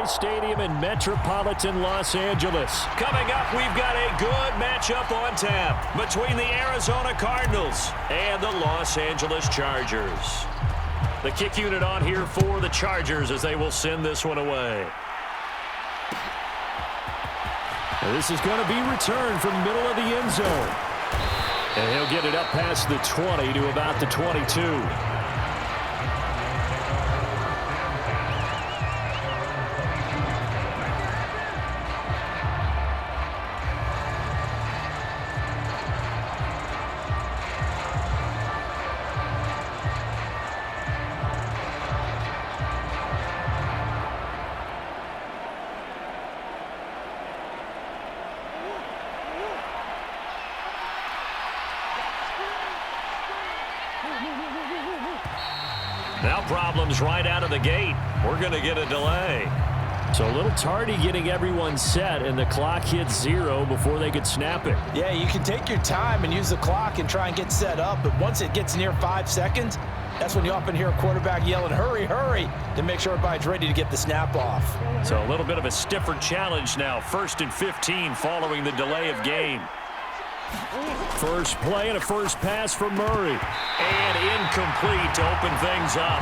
Stadium in metropolitan Los Angeles. Coming up, we've got a good matchup on tap between the Arizona Cardinals and the Los Angeles Chargers. The kick unit on here for the Chargers as they will send this one away. This is going to be returned from the middle of the end zone. And he'll get it up past the 20 to about the 22. Now problems right out of the gate. We're going to get a delay. So a little tardy getting everyone set, and the clock hits 0 before they could snap it. Yeah, you can take your time and use the clock and try and get set up, but once it gets near 5 seconds, that's when you often hear a quarterback yelling, hurry, hurry, to make sure everybody's ready to get the snap off. So a little bit of a stiffer challenge now. 1st and 15 following the delay of game. First play and a first pass from Murray. And incomplete to open things up.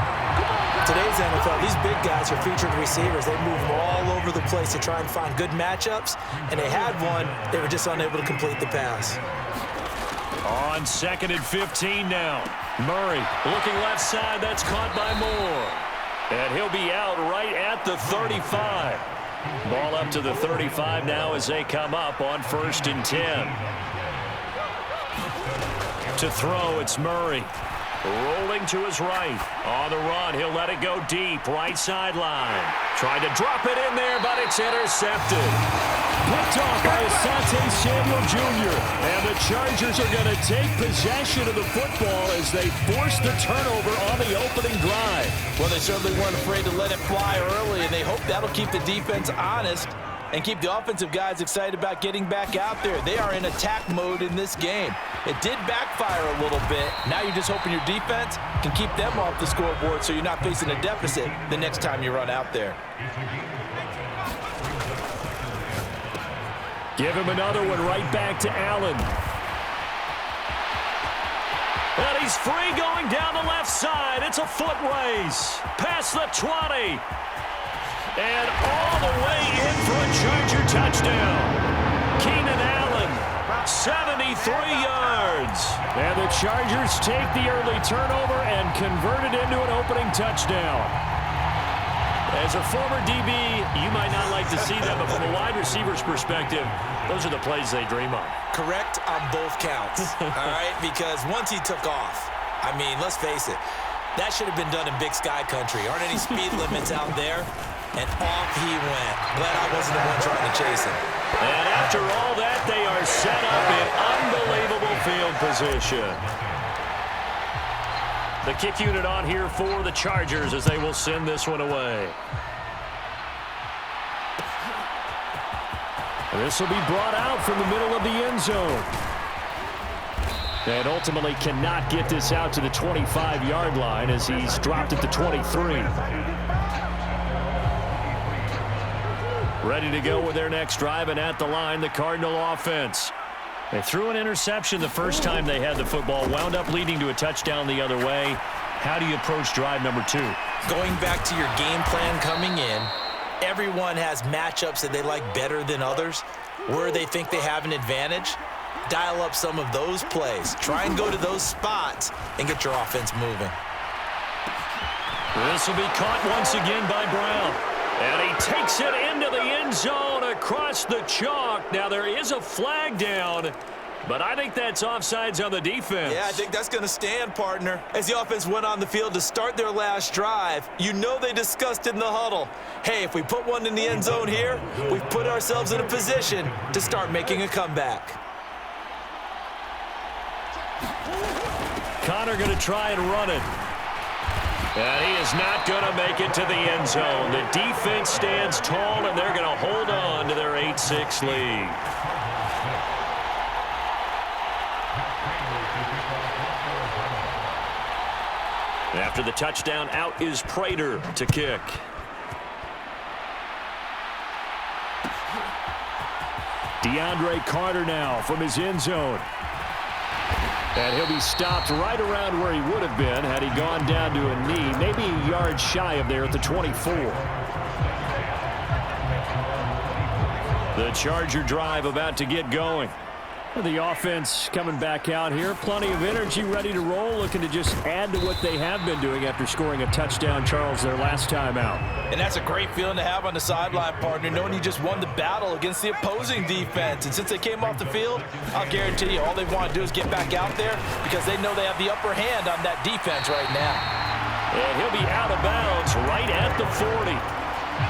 Today's NFL, these big guys are featured receivers. They move all over the place to try and find good matchups, and they had one. They were just unable to complete the pass. On 2nd and 15 now. Murray looking left side. That's caught by Moore. And he'll be out right at the 35. Ball up to the 35 now as they come up on 1st and 10. To throw, it's Murray. Rolling to his right. On the run, he'll let it go deep. Right sideline. Trying to drop it in there, but it's intercepted. Picked off by Asante Samuel Jr. And the Chargers are going to take possession of the football as they force the turnover on the opening drive. Well, they certainly weren't afraid to let it fly early, and they hope that'll keep the defense honest and keep the offensive guys excited about getting back out there. They are in attack mode in this game. It did backfire a little bit. Now you're just hoping your defense can keep them off the scoreboard so you're not facing a deficit the next time you run out there. Give him another one right back to Allen. And he's free going down the left side. It's a foot race. Past the 20. And all the way in for a Charger touchdown. Keenan Allen, 73 yards. And the Chargers take the early turnover and convert it into an opening touchdown. As a former DB, you might not like to see that, but from a wide receiver's perspective, those are the plays they dream of. Correct on both counts, all right? Because once he took off, I mean, let's face it, that should have been done in Big Sky Country. Aren't any speed limits out there? And off he went. Glad I wasn't the one trying to chase him. And after all that, they are set up in unbelievable field position. The kick unit on here for the Chargers as they will send this one away. This will be brought out from the middle of the end zone. And ultimately cannot get this out to the 25-yard line as he's dropped at the 23. Ready to go with their next drive, and at the line, the Cardinal offense. They threw an interception the first time they had the football, wound up leading to a touchdown the other way. How do you approach drive number 2? Going back to your game plan coming in, everyone has matchups that they like better than others, where they think they have an advantage. Dial up some of those plays. Try and go to those spots and get your offense moving. This will be caught once again by Brown. And he takes it into the end zone across the chalk. Now there is a flag down, but I think that's offsides on the defense. Yeah, I think that's going to stand, partner. As the offense went on the field to start their last drive, you know they discussed in the huddle, hey, if we put one in the end zone here, we've put ourselves in a position to start making a comeback. Connor going to try and run it. And he is not going to make it to the end zone. The defense stands tall, and they're going to hold on to their 8-6 lead. After the touchdown, out is Prater to kick. DeAndre Carter now from his end zone. And he'll be stopped right around where he would have been had he gone down to a knee, maybe a yard shy of there at the 24. The Charger drive about to get going. The offense coming back out here. Plenty of energy, ready to roll, looking to just add to what they have been doing after scoring a touchdown, Charles, their last time out. And that's a great feeling to have on the sideline, partner, knowing you just won the battle against the opposing defense. And since they came off the field, I'll guarantee you all they want to do is get back out there because they know they have the upper hand on that defense right now. And he'll be out of bounds right at the 40.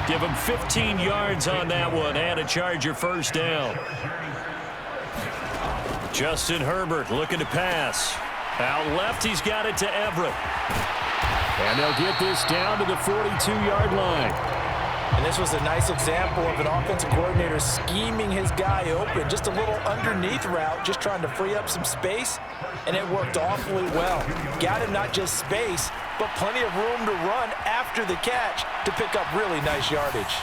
Give him 15 yards on that one and a Charger first down. Justin Herbert looking to pass. Out left, he's got it to Everett. And they'll get this down to the 42-yard line. And this was a nice example of an offensive coordinator scheming his guy open. Just a little underneath route, just trying to free up some space, and it worked awfully well. Got him not just space, but plenty of room to run after the catch to pick up really nice yardage.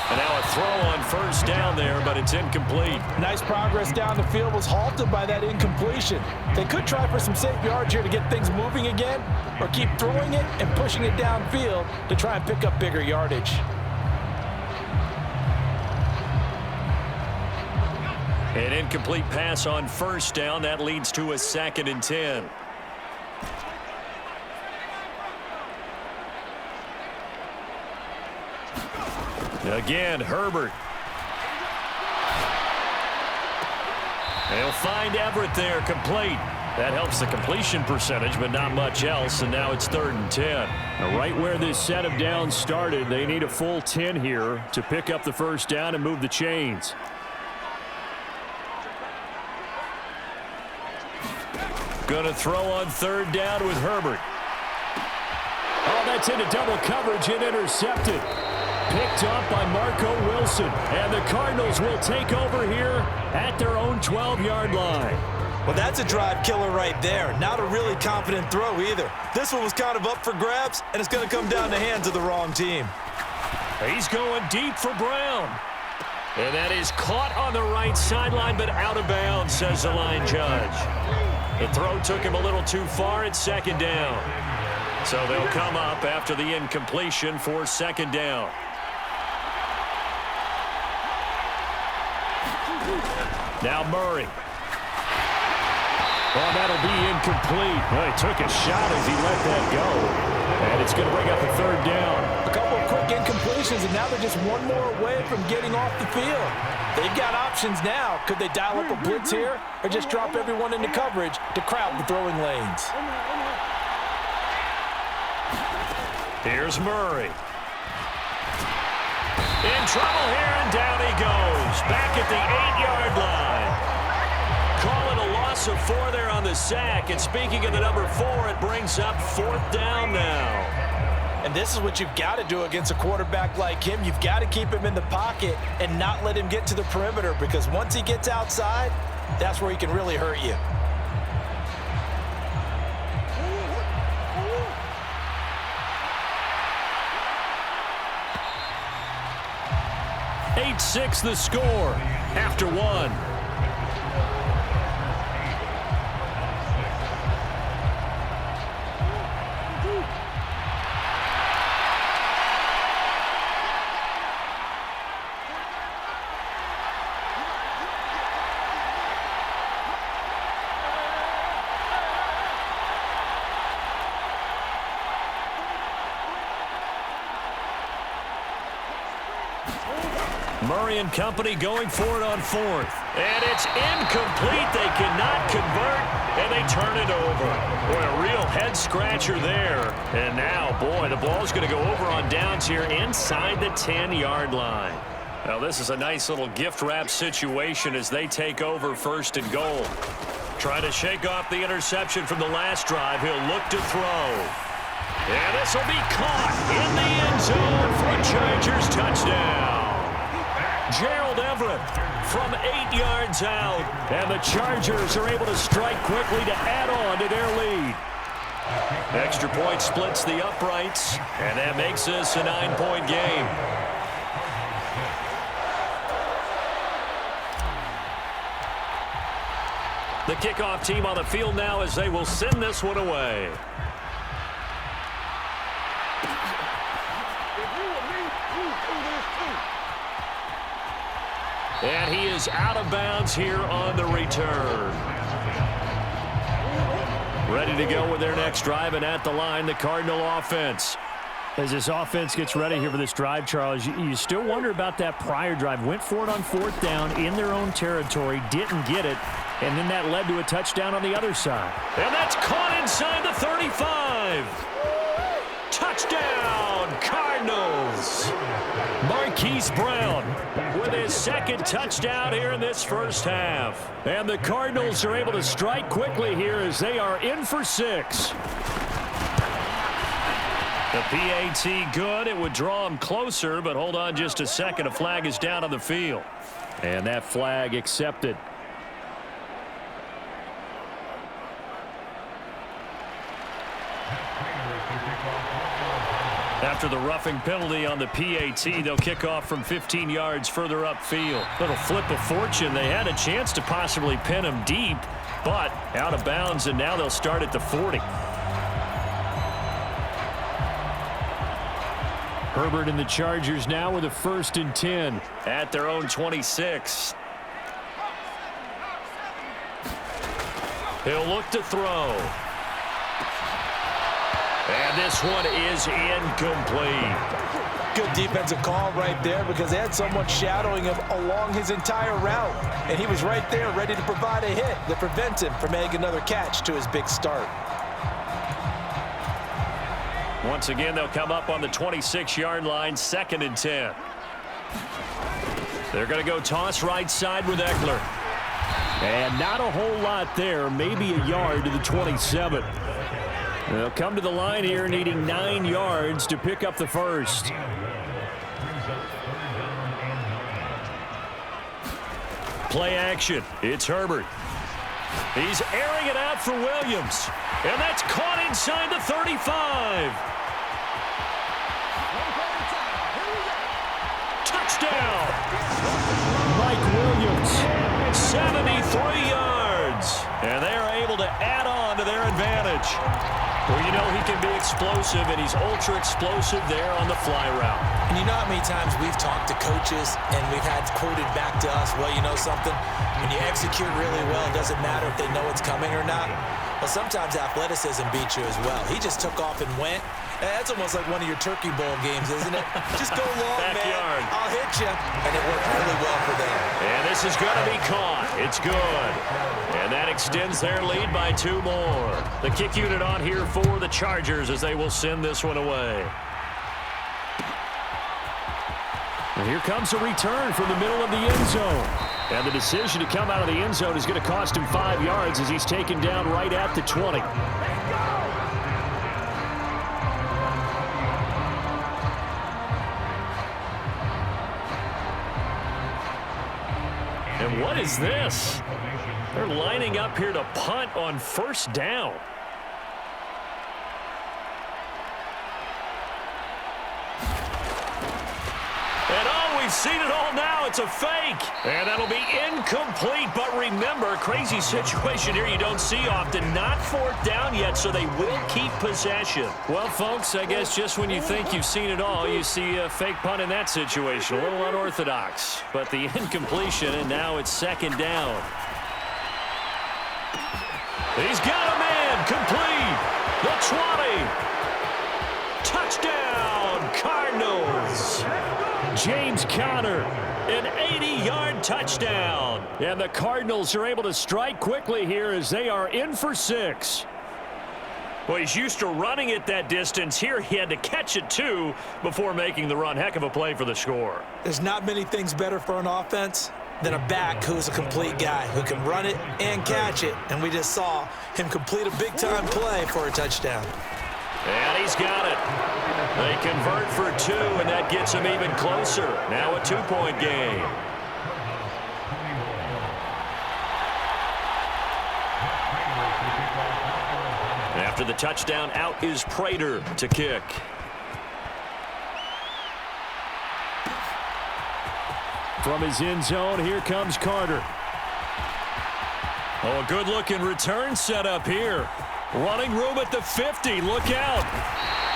And now a throw on first down there, but it's incomplete. Nice progress down the field was halted by that incompletion. They could try for some safe yards here to get things moving again, or keep throwing it and pushing it downfield to try and pick up bigger yardage. An incomplete pass on first down. That leads to a 2nd and 10. Again, Herbert. They'll find Everett there, complete. That helps the completion percentage, but not much else, and now it's 3rd and 10. Now, right where this set of downs started, they need a full 10 here to pick up the first down and move the chains. Gonna throw on 3rd down with Herbert. Oh, that's into double coverage and intercepted. Picked off by Marco Wilson. And the Cardinals will take over here at their own 12-yard line. Well, that's a drive killer right there. Not a really confident throw either. This one was kind of up for grabs, and it's going to come down the hands of the wrong team. He's going deep for Brown. And that is caught on the right sideline, but out of bounds, says the line judge. The throw took him a little too far at 2nd down. So they'll come up after the incompletion for 2nd down. Now Murray. Well, that'll be incomplete. Well, he took a shot as he let that go. And it's going to bring up a 3rd down. A couple of quick incompletions, and now they're just one more away from getting off the field. They've got options now. Could they dial up a blitz here or just drop everyone into coverage to crowd the throwing lanes? Here's Murray. In trouble here, and down he goes. Back at the 8-yard line. Call it a loss of 4 there on the sack. And speaking of the number 4, it brings up 4th down now. And this is what you've got to do against a quarterback like him. You've got to keep him in the pocket and not let him get to the perimeter, because once he gets outside, that's where he can really hurt you. 8-6 the score after 1. Murray and company going for it on 4th. And it's incomplete. They cannot convert, and they turn it over. Boy, a real head-scratcher there. And now, boy, the ball's going to go over on downs here inside the 10-yard line. Now, this is a nice little gift-wrap situation as they take over 1st and goal. Trying to shake off the interception from the last drive. He'll look to throw. And this will be caught in the end zone for a Chargers touchdown. Gerald Everett from 8 yards out. And the Chargers are able to strike quickly to add on to their lead. Extra point splits the uprights, and that makes this a 9-point game. The kickoff team on the field now as they will send this one away. And he is out of bounds here on the return. Ready to go with their next drive, and at the line, the Cardinal offense. As this offense gets ready here for this drive, Charles, you still wonder about that prior drive. Went for it on 4th down in their own territory, didn't get it, and then that led to a touchdown on the other side. And that's caught inside the 35. Touchdown, Cardinals. Marquise Brown with his second touchdown here in this first half. And the Cardinals are able to strike quickly here as they are in for 6. The PAT good. It would draw him closer, but hold on just a second. A flag is down on the field. And that flag accepted. After the roughing penalty on the PAT, they'll kick off from 15 yards further upfield. Little flip of fortune. They had a chance to possibly pin him deep, but out of bounds, and now they'll start at the 40. Herbert and the Chargers now with a 1st and 10. At their own 26. He'll look to throw. And this one is incomplete. Good defensive call right there because they had someone shadowing him along his entire route. And he was right there ready to provide a hit that prevents him from making another catch to his big start. Once again, they'll come up on the 26-yard line, 2nd and 10. They're going to go toss right side with Eckler. And not a whole lot there, maybe a yard to the 27. They'll come to the line here needing 9 yards to pick up the first. Play action. It's Herbert. He's airing it out for Williams. And that's caught inside the 35. Touchdown. Mike Williams. 73 yards. And they're able to add on to their advantage. Well, you know he can be explosive, and he's ultra-explosive there on the fly route. And you know how many times we've talked to coaches and we've had quoted back to us, well, you know something? When you execute really well, it doesn't matter if they know it's coming or not. But sometimes athleticism beats you as well. He just took off and went. That's almost like one of your Turkey Bowl games, isn't it? Just go long, Backyard. man. I'll hit you. And it worked really well for them. And this is going to be caught. It's good. And that extends their lead by 2 more. The kick unit on here for the Chargers as they will send this one away. And here comes a return from the middle of the end zone. And the decision to come out of the end zone is going to cost him 5 yards as he's taken down right at the 20. And what is this? They're lining up here to punt on 1st down. And oh, we've seen it all now. It's a fake. And that'll be incomplete. But remember, crazy situation here you don't see often. Not 4th down yet, so they will keep possession. Well, folks, I guess just when you think you've seen it all, you see a fake punt in that situation. A little unorthodox. But the incompletion, and now it's 2nd down. He's got a man. Complete. The 20. Touchdown, Cardinals. James Conner. An 80-yard touchdown. And the Cardinals are able to strike quickly here as they are in for 6. Well, he's used to running it that distance. Here he had to catch it, too, before making the run. Heck of a play for the score. There's not many things better for an offense than a back who's a complete guy who can run it and catch it. And we just saw him complete a big-time play for a touchdown. And he's got it. They convert for 2, and that gets him even closer. Now a 2-point game. After the touchdown, out is Prater to kick. From his end zone, here comes Carter. Oh, a good-looking return setup here. Running room at the 50. Look out.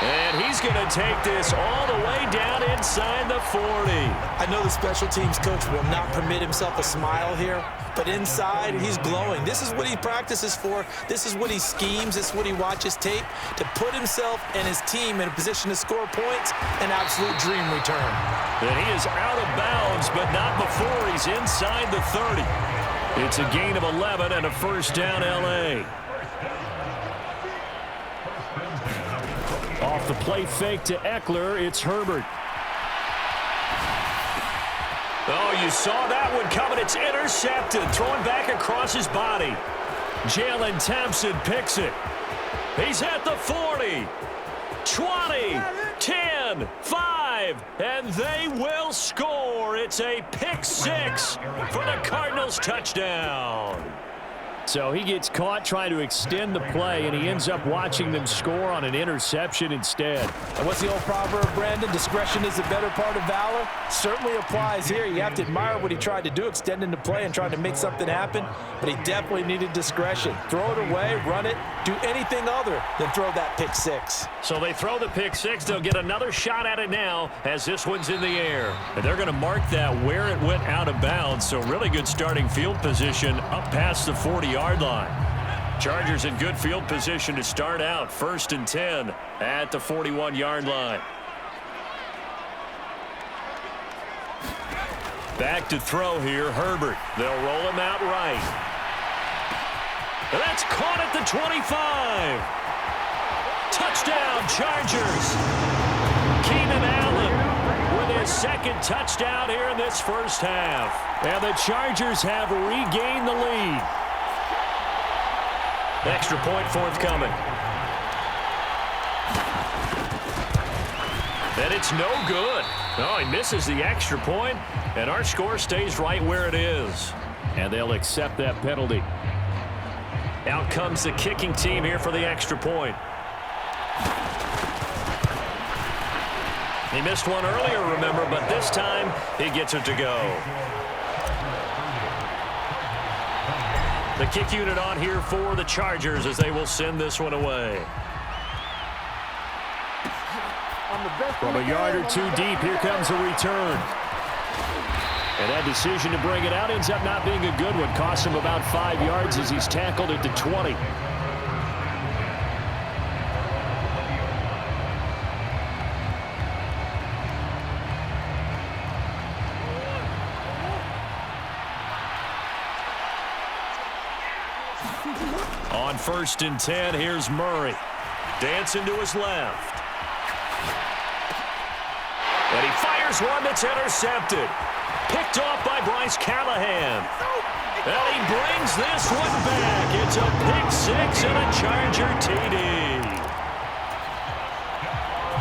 And he's going to take this all the way down inside the 40. I know the special teams coach will not permit himself a smile here, but inside, he's glowing. This is what he practices for. This is what he schemes. This is what he watches tape to put himself and his team in a position to score points. An absolute dream return. And he is out of bounds, but not before he's inside the 30. It's a gain of 11 and a first down, L.A. Off the play fake to Eckler, it's Herbert. Oh, you saw that one coming. It's intercepted. Throwing back across his body. Jalen Thompson picks it. He's at the 40. 20, 10, 5, and they will score. It's a pick six for the Cardinals touchdown. So he gets caught trying to extend the play, and he ends up watching them score on an interception instead. And what's the old proverb, Brandon? Discretion is the better part of valor. Certainly applies here. You have to admire what he tried to do, extending the play and trying to make something happen, but he definitely needed discretion. Throw it away, run it, do anything other than throw that pick six. So they throw the pick six. They'll get another shot at it now as this one's in the air. And they're going to mark that where it went out of bounds, so really good starting field position up past the 40-yard line. Chargers in good field position to start out. 1st and 10 at the 41-yard line. Back to throw here, Herbert. They'll roll him out right. That's caught at the 25. Touchdown, Chargers. Keenan Allen with his second touchdown here in this first half. And the Chargers have regained the lead. Extra point forthcoming. And it's no good. Oh, he misses the extra point, and our score stays right where it is. And they'll accept that penalty. Out comes the kicking team here for the extra point. He missed one earlier, remember, but this time he gets it to go. The kick unit on here for the Chargers as they will send this one away. From a yard or two deep, here comes a return. And that decision to bring it out ends up not being a good one. Costs him about 5 yards as he's tackled at the 20. On 1st and 10, here's Murray. Dancing to his left. And he fires one that's intercepted. Picked off by Bryce Callahan. And he brings this one back. It's a pick six and a Charger TD.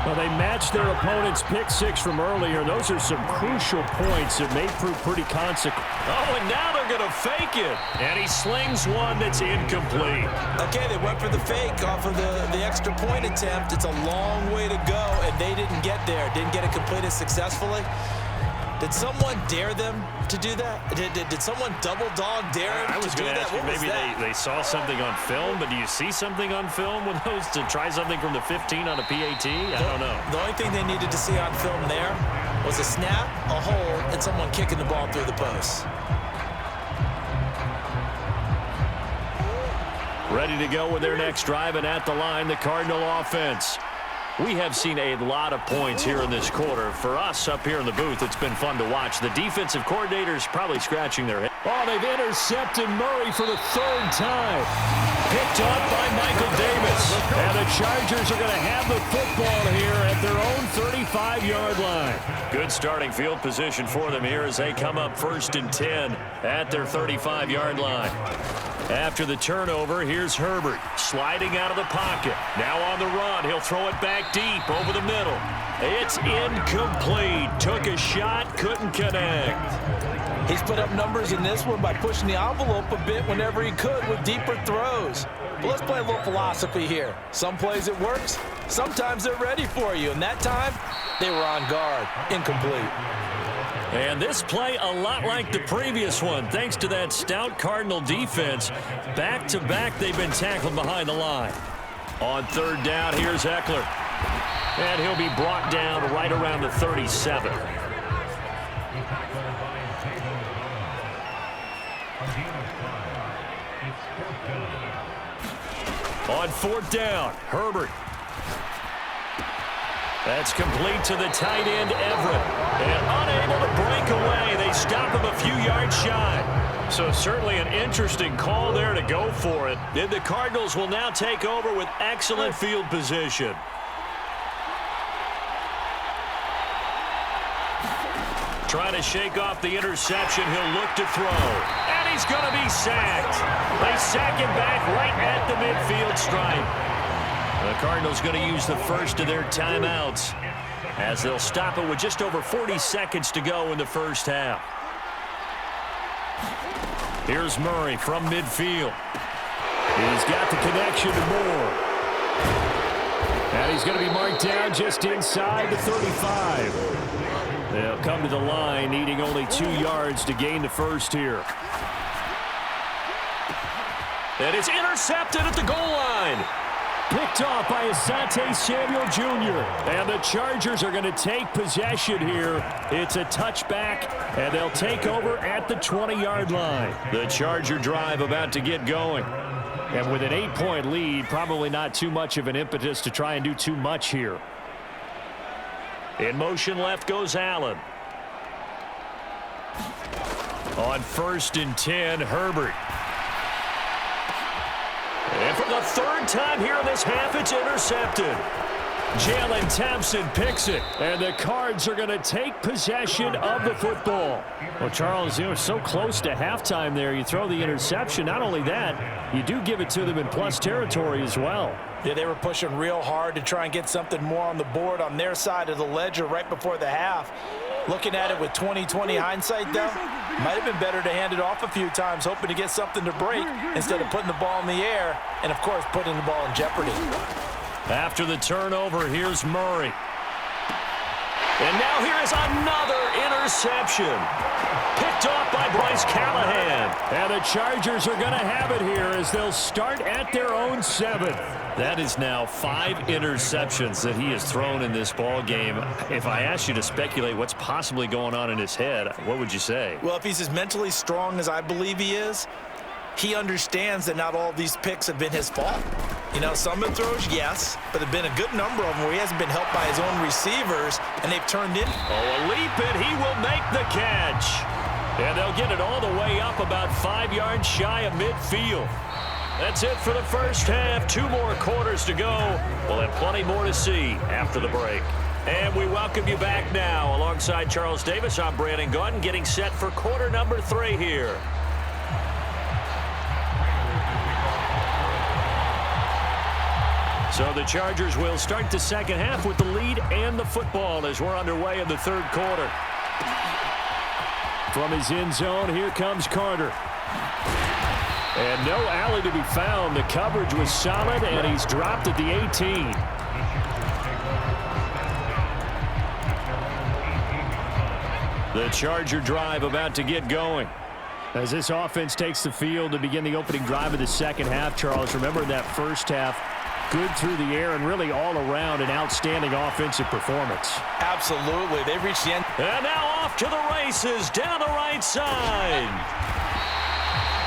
Well, they matched their opponent's pick six from earlier. Those are some crucial points that may prove pretty consequential. Oh, and now they're going to fake it. And he slings one that's incomplete. Okay, they went for the fake off of the extra point attempt. It's a long way to go, and they didn't get there. Didn't get it completed successfully. Did someone dare them to do that? Did someone double dog dare them to do that? I was going to ask you, maybe they saw something on film, but do you see something on film with those to try something from the 15 on a PAT? I don't know. The only thing they needed to see on film there was a snap, a hold, and someone kicking the ball through the post. Ready to go with their next drive, and at the line, the Cardinal offense. We have seen a lot of points here in this quarter. For us up here in the booth, it's been fun to watch. The defensive coordinators probably scratching their head. Oh, they've intercepted Murray for the 3rd time. Picked up by Michael Davis. And the Chargers are going to have the football here at their own 35-yard line. Good starting field position for them here as they come up 1st and 10 at their 35-yard line. After the turnover, here's Herbert sliding out of the pocket. Now on the run, he'll throw it back deep over the middle. It's incomplete. Took a shot, couldn't connect. He's put up numbers in this one by pushing the envelope a bit whenever he could with deeper throws. But let's play a little philosophy here. Some plays it works, sometimes they're ready for you. And that time, they were on guard. Incomplete. And this play a lot like the previous one, thanks to that stout Cardinal defense. Back-to-back, they've been tackled behind the line. On third down, here's Eckler. And he'll be brought down right around the 37. On fourth down, Herbert. That's complete to the tight end, Everett. And unable to break away. They stop him a few yards shy. So certainly an interesting call there to go for it. And the Cardinals will now take over with excellent field position. Trying to shake off the interception. He'll look to throw. And he's going to be sacked. They sack him back right at the midfield stripe. The Cardinals going to use the first of their timeouts as they'll stop it with just over 40 seconds to go in the first half. Here's Murray from midfield. He's got the connection to Moore. And he's going to be marked down just inside the 35. They'll come to the line, needing only 2 yards to gain the first here. And it's intercepted at the goal line. Picked off by Asante Samuel Jr. And the Chargers are going to take possession here. It's a touchback, and they'll take over at the 20-yard line. The Charger drive about to get going. And with an 8-point lead, probably not too much of an impetus to try and do too much here. In motion left goes Allen. On 1st and 10, Herbert. And for the third time here in this half, it's intercepted. Jalen Thompson picks it, and the Cards are going to take possession of the football. Well, Charles, you know, so close to halftime there. You throw the interception. Not only that, you do give it to them in plus territory as well. Yeah, they were pushing real hard to try and get something more on the board on their side of the ledger right before the half. Looking at it with 20/20 hindsight, though, might have been better to hand it off a few times, hoping to get something to break instead of putting the ball in the air and, of course, putting the ball in jeopardy. After the turnover, here's Murray. And now here is another interception. Picked off by Bryce Callahan. And the Chargers are going to have it here as they'll start at their own 7th. That is now 5 interceptions that he has thrown in this ball game. If I asked you to speculate what's possibly going on in his head, what would you say? Well, if he's as mentally strong as I believe he is, he understands that not all of these picks have been his fault. You know, some of the throws, yes, but there have been a good number of them where he hasn't been helped by his own receivers, and they've turned in. Oh, a leap, and he will make the catch. And they'll get it all the way up about 5 yards shy of midfield. That's it for the first half. 2 more quarters to go. We'll have plenty more to see after the break. And we welcome you back now. Alongside Charles Davis, I'm Brandon Gaudin, getting set for quarter number 3 here. So the Chargers will start the second half with the lead and the football as we're underway in the third quarter. From his end zone, here comes Carter. And no alley to be found. The coverage was solid, and he's dropped at the 18. The Charger drive about to get going. As this offense takes the field to begin the opening drive of the second half, Charles, remember in that first half, good through the air and really all around an outstanding offensive performance. Absolutely. They reached the end. And now off to the races down the right side.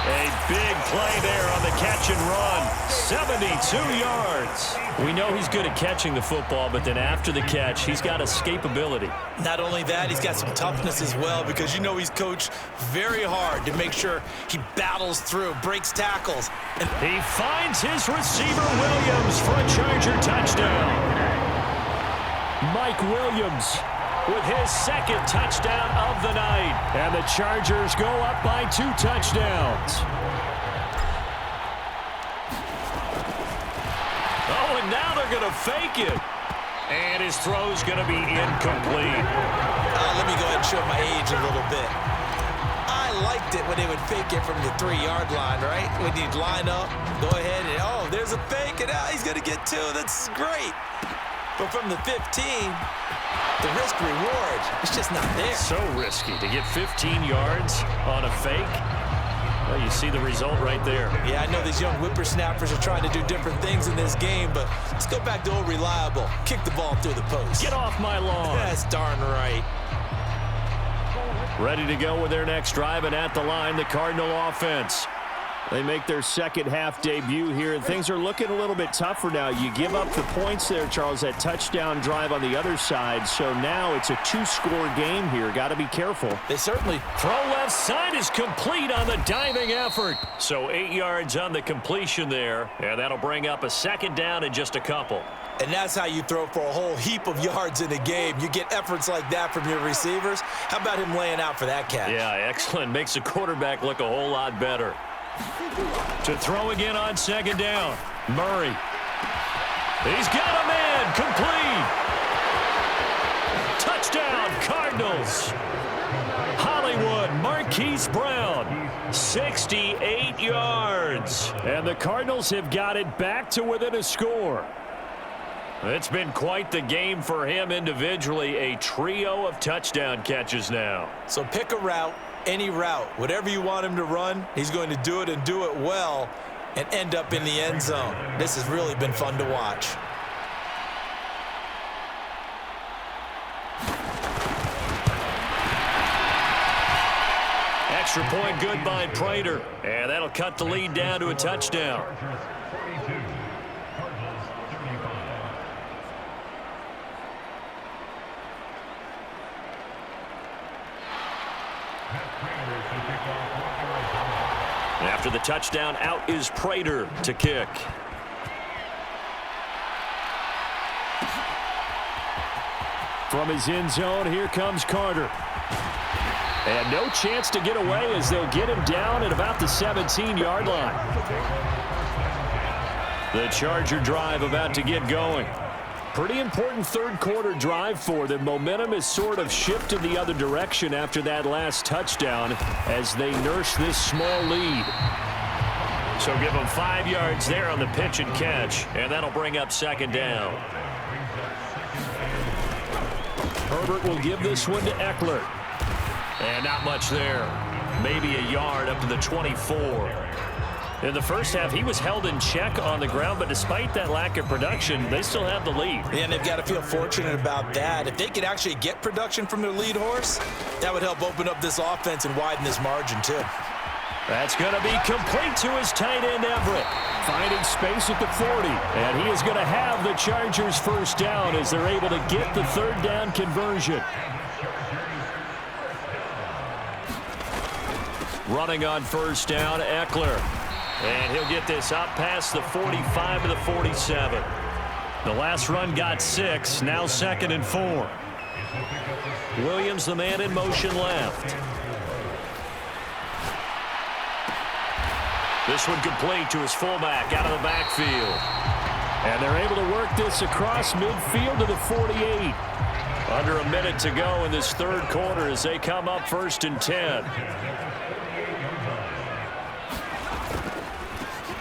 A big play there on the catch and run. 72 yards. We know he's good at catching the football, but then after the catch, he's got escapability. Not only that, he's got some toughness as well because you know he's coached very hard to make sure he battles through, breaks tackles. And he finds his receiver, Williams, for a Charger touchdown. Mike Williams with his second touchdown of the night. And the Chargers go up by 2 touchdowns. Oh, and now they're going to fake it. And his throw's going to be incomplete. Let me go ahead and show my age a little bit. I liked it when they would fake it from the 3-yard line, right? When you'd line up, go ahead, and oh, there's a fake, and he's going to get 2. That's great. But from the 15, the risk-reward is just not there. So risky to get 15 yards on a fake. Well, you see the result right there. Yeah, I know these young whippersnappers are trying to do different things in this game, but let's go back to old reliable. Kick the ball through the post. Get off my lawn. That's darn right. Ready to go with their next drive, and at the line, the Cardinal offense. They make their second half debut here, and things are looking a little bit tougher now. You give up the points there, Charles, that touchdown drive on the other side. So now it's a two-score game here. Got to be careful. They certainly. Throw left side is complete on the diving effort. So 8 yards on the completion there, and that'll bring up a second down and just a couple. And that's how you throw for a whole heap of yards in a game. You get efforts like that from your receivers. How about him laying out for that catch? Yeah, excellent. Makes the quarterback look a whole lot better. To throw again on second down. Murray. He's got a man. Complete. Touchdown, Cardinals. Hollywood, Marquise Brown. 68 yards. And the Cardinals have got it back to within a score. It's been quite the game for him individually. A trio of touchdown catches now. So pick a route. Any route, whatever you want him to run, he's going to do it and do it well and end up in the end zone. This has really been fun to watch. Extra point good by Prater, and that'll cut the lead down to a touchdown. After the touchdown, out is Prater to kick. From his end zone, here comes Carter. And no chance to get away as they'll get him down at about the 17-yard line. The Charger drive about to get going. Pretty important third-quarter drive for them. Momentum has sort of shifted the other direction after that last touchdown as they nurse this small lead. So give them 5 yards there on the pitch and catch, and that'll bring up second down. Herbert will give this one to Eckler. And not much there. Maybe a yard up to the 24. In the first half, he was held in check on the ground, but despite that lack of production, they still have the lead. And they've got to feel fortunate about that. If they could actually get production from their lead horse, that would help open up this offense and widen this margin, too. That's going to be complete to his tight end, Everett. Finding space at the 40. And he is going to have the Chargers first down as they're able to get the third down conversion. Running on first down, Eckler. And he'll get this up past the 45 to the 47. The last run got 6, now 2nd and 4. Williams, the man in motion left. This one complete to his fullback out of the backfield. And they're able to work this across midfield to the 48. Under a minute to go in this third quarter as they come up 1st and 10.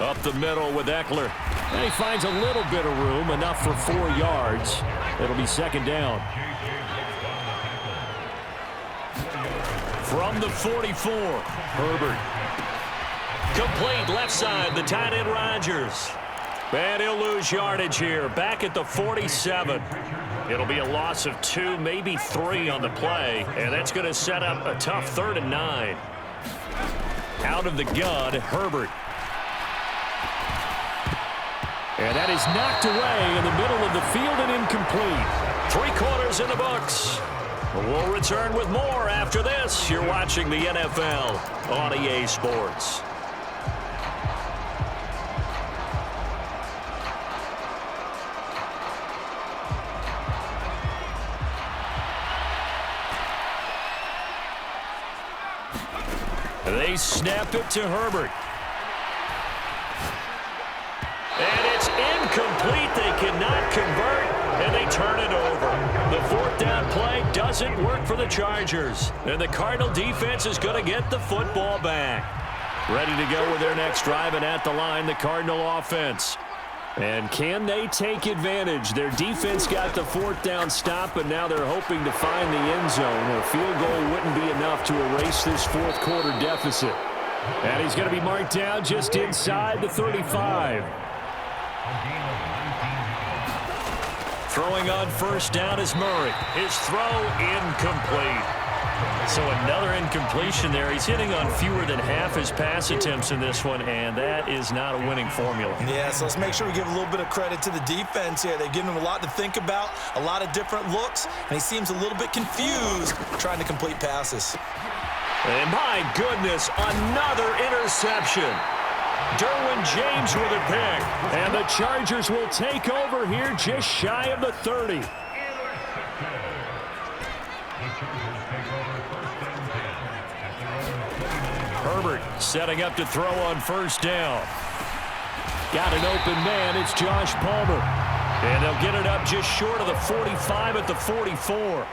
Up the middle with Eckler. And he finds a little bit of room, enough for 4 yards. It'll be second down. From the 44, Herbert. Complete left side, the tight end Rodgers. And he'll lose yardage here, back at the 47. It'll be a loss of 2, maybe 3 on the play, and that's going to set up a tough 3rd and 9. Out of the gun, Herbert. And that is knocked away in the middle of the field and incomplete. 3 quarters in the books. We'll return with more after this. You're watching the NFL on EA Sports. They snap it to Herbert. And it's incomplete. They cannot convert, and they turn it over. The 4th down play doesn't work for the Chargers. And the Cardinal defense is going to get the football back. Ready to go with their next drive, and at the line, the Cardinal offense. And can they take advantage? Their defense got the fourth down stop, but now they're hoping to find the end zone. A field goal wouldn't be enough to erase this fourth quarter deficit. And he's going to be marked down just inside the 35. Throwing on first down is Murray. His throw incomplete. So another incompletion there. He's hitting on fewer than half his pass attempts in this one, and that is not a winning formula. Yeah, so let's make sure we give a little bit of credit to the defense here. They've given him a lot to think about, a lot of different looks, and he seems a little bit confused trying to complete passes. And my goodness, another interception. Derwin James with a pick. And the Chargers will take over here just shy of the 30. Herbert setting up to throw on first down. Got an open man. It's Josh Palmer. And they'll get it up just short of the 45 at the 44.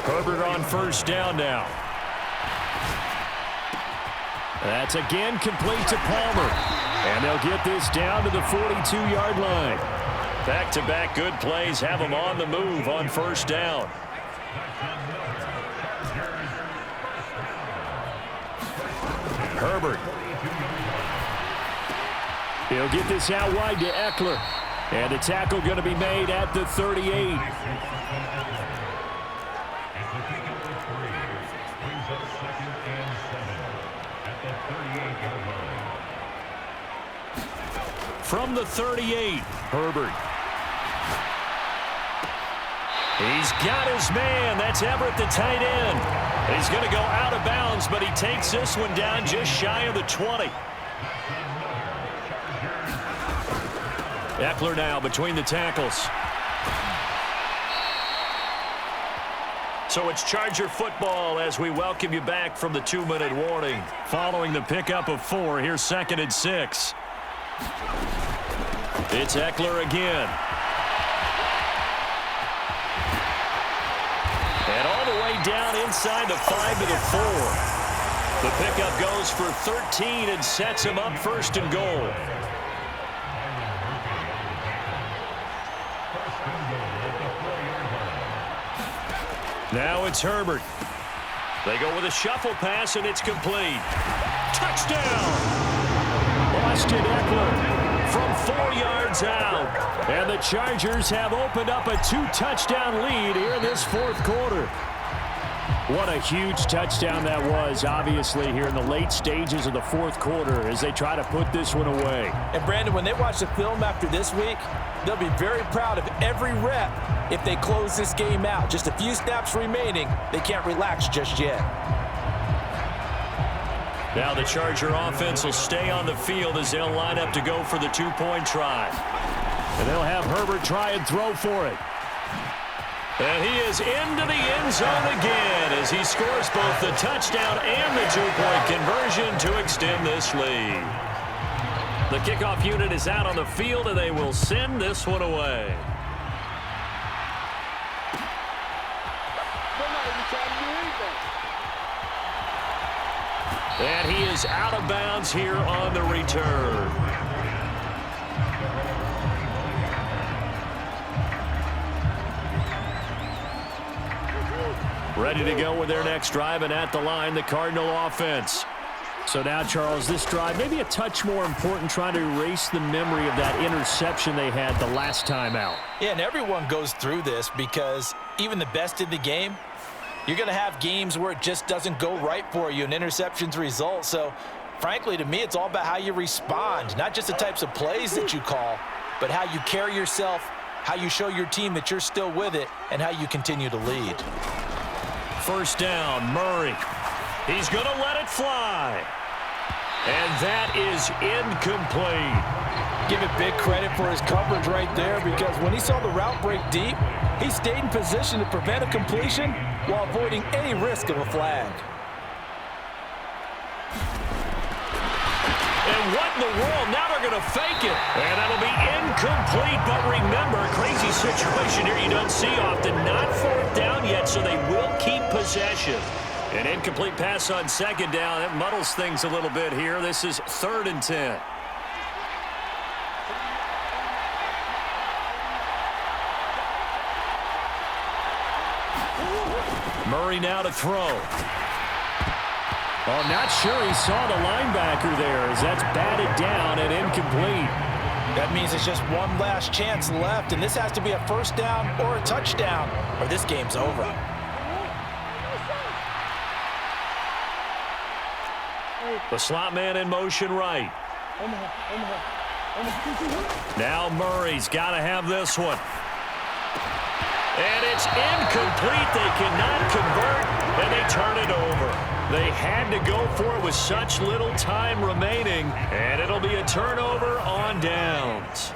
Herbert on first down now. That's again complete to Palmer. And they'll get this down to the 42-yard line. Back-to-back good plays have them on the move on first down. Herbert. He'll get this out wide to Eckler. And the tackle going to be made at the 38. From the 38, Herbert. He's got his man. That's Everett, the tight end. He's going to go out of bounds, but he takes this one down just shy of the 20. Eckler now between the tackles. So it's Charger football as we welcome you back from the 2-minute warning. Following the pickup of 4, here's 2nd and 6. It's Eckler again. And all the way down inside the 5 to the 4. The pickup goes for 13 and sets him up 1st and goal. Now it's Herbert. They go with a shuffle pass, and it's complete. Touchdown! Austin Eckler from 4 yards out. And the Chargers have opened up a 2-touchdown lead here in this 4th quarter. What a huge touchdown that was, obviously, here in the late stages of the 4th quarter as they try to put this one away. And, Brandon, when they watch the film after this week, they'll be very proud of every rep if they close this game out. Just a few snaps remaining. They can't relax just yet. Now the Charger offense will stay on the field as they'll line up to go for the 2-point try. And they'll have Herbert try and throw for it. And he is into the end zone again as he scores both the touchdown and the 2-point conversion to extend this lead. The kickoff unit is out on the field, and they will send this one away. And he is out of bounds here on the return. Ready to go with their next drive, and at the line, the Cardinal offense. So now, Charles, this drive maybe a touch more important, trying to erase the memory of that interception they had the last time out. Yeah, and everyone goes through this because even the best in the game, you're going to have games where it just doesn't go right for you and interceptions result. So, frankly, to me, it's all about how you respond, not just the types of plays that you call, but how you carry yourself, how you show your team that you're still with it, and how you continue to lead. First down, Murray. He's going to let it fly. And that is incomplete. Give it big credit for his coverage right there, because when he saw the route break deep, he stayed in position to prevent a completion while avoiding any risk of a flag. And what in the world? Now they're going to fake it. And that'll be incomplete. But remember, crazy situation here you don't see often. Not 4th down yet, so they will keep possession. An incomplete pass on second down. It muddles things a little bit here. This is 3rd and 10. Murray now to throw. Oh, not sure he saw the linebacker there as that's batted down and incomplete. That means it's just one last chance left, and this has to be a first down or a touchdown, or this game's over. The slot man in motion right. Now Murray's got to have this one. And it's incomplete. They cannot convert, and they turn it over. They had to go for it with such little time remaining, and it'll be a turnover on downs.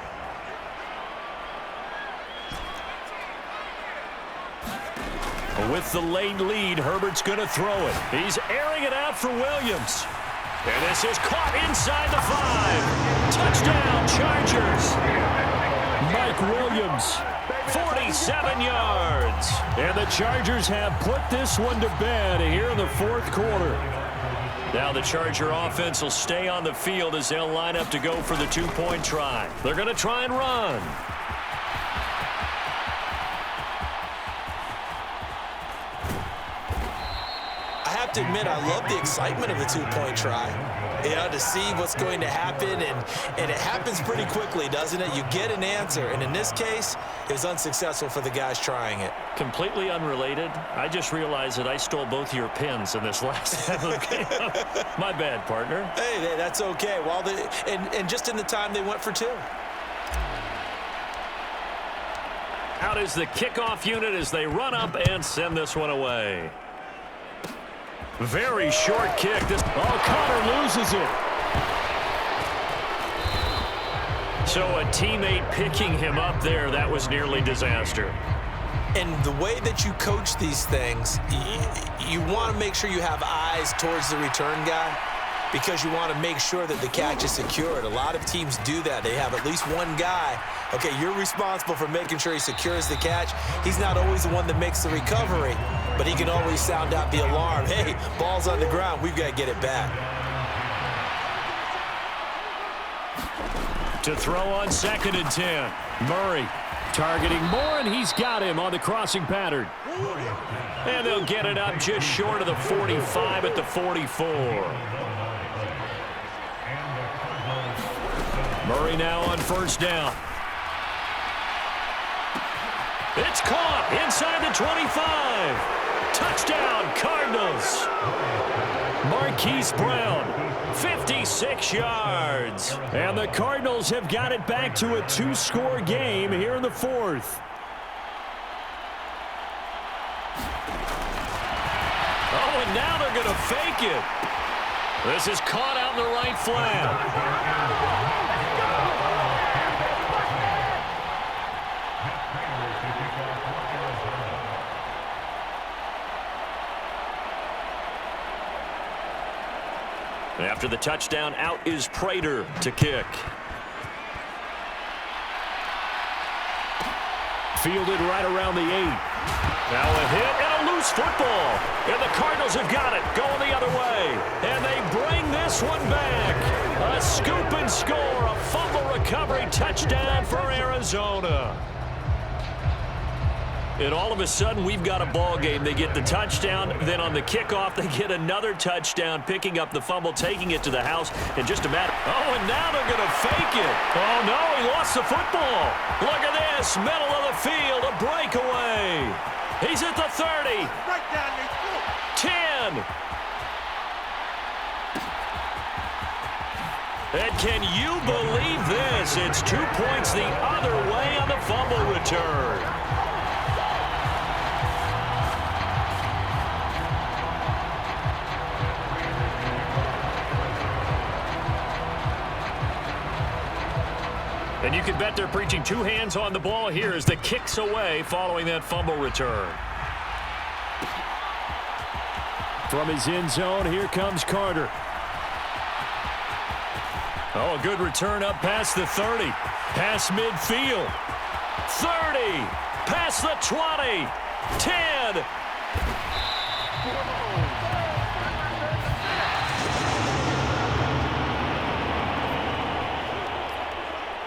With the late lead, Herbert's going to throw it. He's airing it out for Williams. And this is caught inside the 5. Touchdown, Chargers. Mike Williams, 47 yards. And the Chargers have put this one to bed here in the 4th quarter. Now the Charger offense will stay on the field as they'll line up to go for the 2-point try. They're going to try and run. I have to admit, I love the excitement of the 2-point try. You know, to see what's going to happen, and it happens pretty quickly, doesn't it? You get an answer, and in this case, it was unsuccessful for the guys trying it. Completely unrelated. I just realized that I stole both of your pins in this last game. My bad, partner. Hey, that's okay. Well, and just in the time they went for 2. Out is the kickoff unit as they run up and send this one away. Very short kick. Connor loses it. So a teammate picking him up there, that was nearly disaster. And the way that you coach these things, you want to make sure you have eyes towards the return guy because you want to make sure that the catch is secured. A lot of teams do that. They have at least one guy. Okay, you're responsible for making sure he secures the catch. He's not always the one that makes the recovery, but he can always sound out the alarm. Hey, ball's on the ground. We've got to get it back. To throw on 2nd and 10. Murray targeting Moore, and he's got him on the crossing pattern. And they'll get it up just short of the 45 at the 44. Murray now on 1st down. It's caught inside the 25. Touchdown, Cardinals. Marquise Brown, 56 yards. And the Cardinals have got it back to a 2-score game here in the 4th. Oh, and now they're going to fake it. This is caught out in the right flat. After the touchdown, out is Prater to kick. Fielded right around the 8. Now a hit and a loose football. And the Cardinals have got it going the other way. And they bring this one back. A scoop and score. A fumble recovery touchdown for Arizona. And all of a sudden, we've got a ball game. They get the touchdown. Then on the kickoff, they get another touchdown, picking up the fumble, taking it to the house in just a matter. Oh, and now they're going to fake it. Oh, no, he lost the football. Look at this, middle of the field, a breakaway. He's at the 30. 10. And can you believe this? It's 2 points the other way on the fumble return. And you can bet they're preaching 2 hands on the ball here as the kicks away following that fumble return. From his end zone, here comes Carter. Oh, a good return up past the 30. Past midfield. 30. Past the 20. 10.